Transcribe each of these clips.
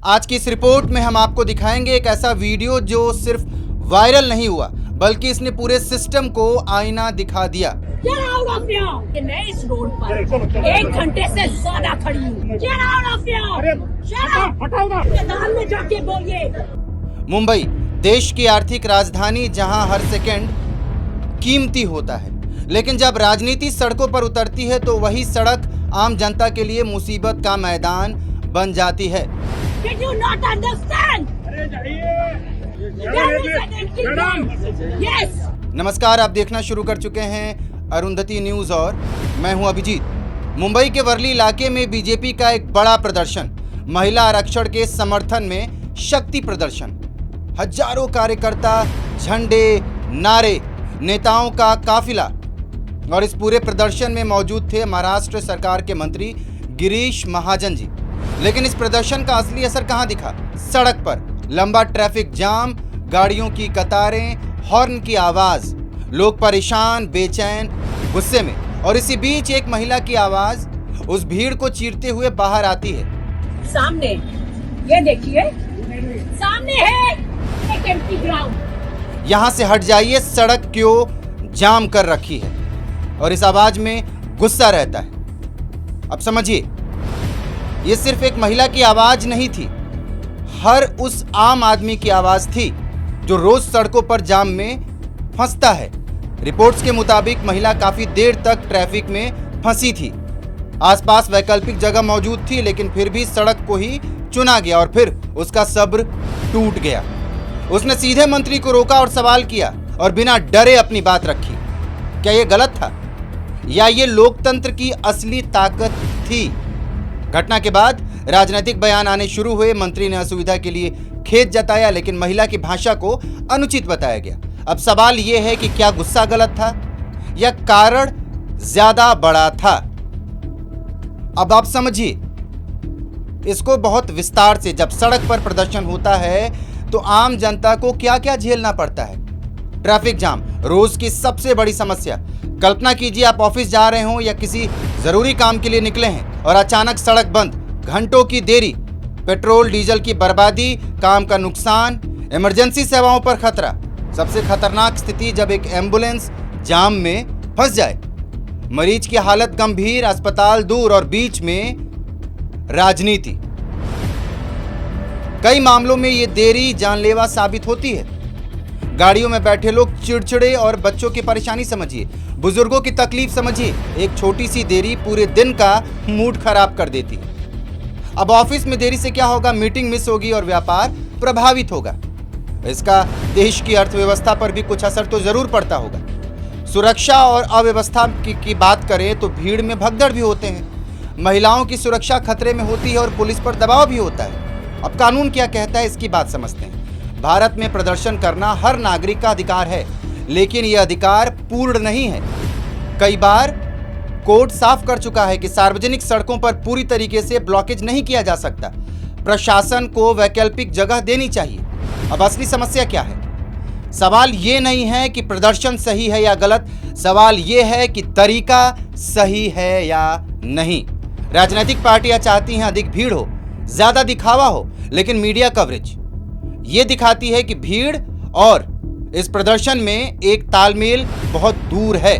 आज की इस रिपोर्ट में हम आपको दिखाएंगे एक ऐसा वीडियो जो सिर्फ वायरल नहीं हुआ बल्कि इसने पूरे सिस्टम को आईना दिखा दिया। Get out of here! मैं इस रोड पर 1 घंटे से ज्यादा खड़ी हूँ। Get out of here! Shut up! मैदान में जाके बोलिए। मुंबई देश की आर्थिक राजधानी जहां हर सेकंड कीमती होता है, लेकिन जब राजनीति सड़कों पर उतरती है तो वही सड़क आम जनता के लिए मुसीबत का मैदान बन जाती है। Did you not understand? Yes! नमस्कार, आप देखना शुरू कर चुके हैं अरुंधति न्यूज और मैं हूं अभिजीत। मुंबई के वर्ली इलाके में बीजेपी का एक बड़ा प्रदर्शन, महिला आरक्षण के समर्थन में शक्ति प्रदर्शन। हजारों कार्यकर्ता, झंडे, नारे, नेताओं का काफिला और इस पूरे प्रदर्शन में मौजूद थे महाराष्ट्र सरकार के मंत्री गिरीश महाजन जी। लेकिन इस प्रदर्शन का असली असर कहां दिखा? सड़क पर लंबा ट्रैफिक जाम, गाड़ियों की कतारें, हॉर्न की आवाज, लोग परेशान, बेचैन, गुस्से में। और इसी बीच एक महिला की आवाज उस भीड़ को चीरते हुए बाहर आती है। सामने ये देखिए, सामने है एक एम्प्टी ग्राउंड। यहां से हट जाइए, सड़क क्यों जाम कर रखी है? और इस आवाज में गुस्सा रहता है। अब समझिए, ये सिर्फ एक महिला की आवाज नहीं थी, हर उस आम आदमी की आवाज थी जो रोज सड़कों पर जाम में फंसता है। रिपोर्ट्स के मुताबिक महिला काफी देर तक ट्रैफिक में फंसी थी। आसपास वैकल्पिक जगह मौजूद थी, लेकिन फिर भी सड़क को ही चुना गया और फिर उसका सब्र टूट गया। उसने सीधे मंत्री को रोका और सवाल किया और बिना डरे अपनी बात रखी। क्या यह गलत था या ये लोकतंत्र की असली ताकत थी? घटना के बाद राजनीतिक बयान आने शुरू हुए। मंत्री ने असुविधा के लिए खेद जताया, लेकिन महिला की भाषा को अनुचित बताया गया। अब सवाल यह है कि क्या गुस्सा गलत था या कारण ज्यादा बड़ा था? अब आप समझिए इसको बहुत विस्तार से। जब सड़क पर प्रदर्शन होता है तो आम जनता को क्या क्या झेलना पड़ता है। ट्रैफिक जाम रोज की सबसे बड़ी समस्या। कल्पना कीजिए, आप ऑफिस जा रहे हो या किसी जरूरी काम के लिए निकले हैं और अचानक सड़क बंद, घंटों की देरी, पेट्रोल डीजल की बर्बादी, काम का नुकसान, इमरजेंसी सेवाओं पर खतरा। सबसे खतरनाक स्थिति जब एक एम्बुलेंस जाम में फंस जाए, मरीज की हालत गंभीर, अस्पताल दूर और बीच में राजनीति। कई मामलों में ये देरी जानलेवा साबित होती है। गाड़ियों में बैठे लोग चिड़चिड़े और बच्चों की परेशानी समझिए, बुजुर्गों की तकलीफ समझिए। एक छोटी सी देरी पूरे दिन का मूड खराब कर देती है। अब ऑफिस में देरी से क्या होगा? मीटिंग मिस होगी और व्यापार प्रभावित होगा। इसका देश की अर्थव्यवस्था पर भी कुछ असर तो जरूर पड़ता होगा। सुरक्षा और अव्यवस्था की बात करें तो भीड़ में भगदड़ भी होते हैं। महिलाओं की सुरक्षा खतरे में होती है और पुलिस पर दबाव भी होता है। अब कानून क्या कहता है, इसकी बात समझते हैं। भारत में प्रदर्शन करना हर नागरिक का अधिकार है, लेकिन यह अधिकार पूर्ण नहीं है। कई बार कोर्ट साफ कर चुका है कि सार्वजनिक सड़कों पर पूरी तरीके से ब्लॉकेज नहीं किया जा सकता। प्रशासन को वैकल्पिक जगह देनी चाहिए। अब असली समस्या क्या है? सवाल ये नहीं है कि प्रदर्शन सही है या गलत, सवाल ये है कि तरीका सही है या नहीं। राजनीतिक पार्टियां चाहती हैं अधिक भीड़ हो, ज्यादा दिखावा हो, लेकिन मीडिया कवरेज ये दिखाती है कि भीड़ और इस प्रदर्शन में एक तालमेल बहुत दूर है।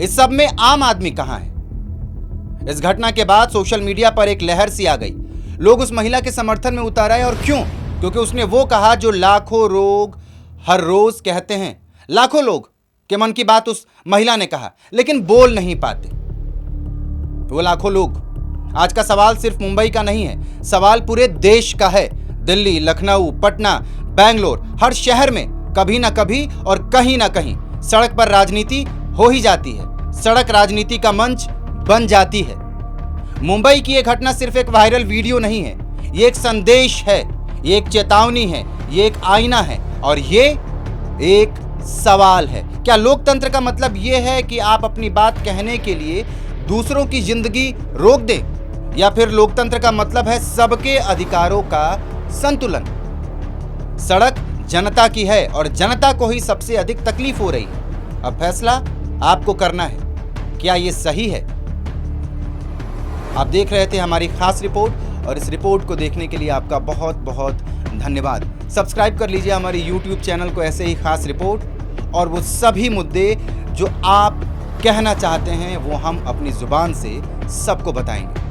इस सब में आम आदमी कहां है? इस घटना के बाद सोशल मीडिया पर एक लहर सी आ गई। लोग उस महिला के समर्थन में उतर आए। और क्यों? क्योंकि उसने वो कहा जो लाखों लोग हर रोज कहते हैं। लाखों लोग के मन की बात उस महिला ने कहा, लेकिन बोल नहीं पाते। वो लाखों लोग। आज का सवाल सिर्फ मुंबई का नहीं है, सवाल पूरे देश का है। दिल्ली, लखनऊ, पटना, बेंगलोर, हर शहर में कभी ना कभी और कहीं ना कहीं सड़क पर राजनीति हो ही जाती है। सड़क राजनीति का मंच बन जाती है। मुंबई की यह घटना सिर्फ एक वायरल वीडियो नहीं है, ये एक संदेश है, ये एक चेतावनी है, ये एक आईना है और ये एक सवाल है। क्या लोकतंत्र का मतलब ये है कि आप अपनी बात कहने के लिए दूसरों की जिंदगी रोक दें, या फिर लोकतंत्र का मतलब है सबके अधिकारों का संतुलन? सड़क जनता की है और जनता को ही सबसे अधिक तकलीफ हो रही है। अब फैसला आपको करना है, क्या ये सही है? आप देख रहे थे हमारी खास रिपोर्ट और इस रिपोर्ट को देखने के लिए आपका बहुत बहुत धन्यवाद। सब्सक्राइब कर लीजिए हमारे YouTube चैनल को ऐसे ही खास रिपोर्ट और वो सभी मुद्दे जो आप कहना चाहते हैं वो हम अपनी ज़ुबान से सबको बताएंगे।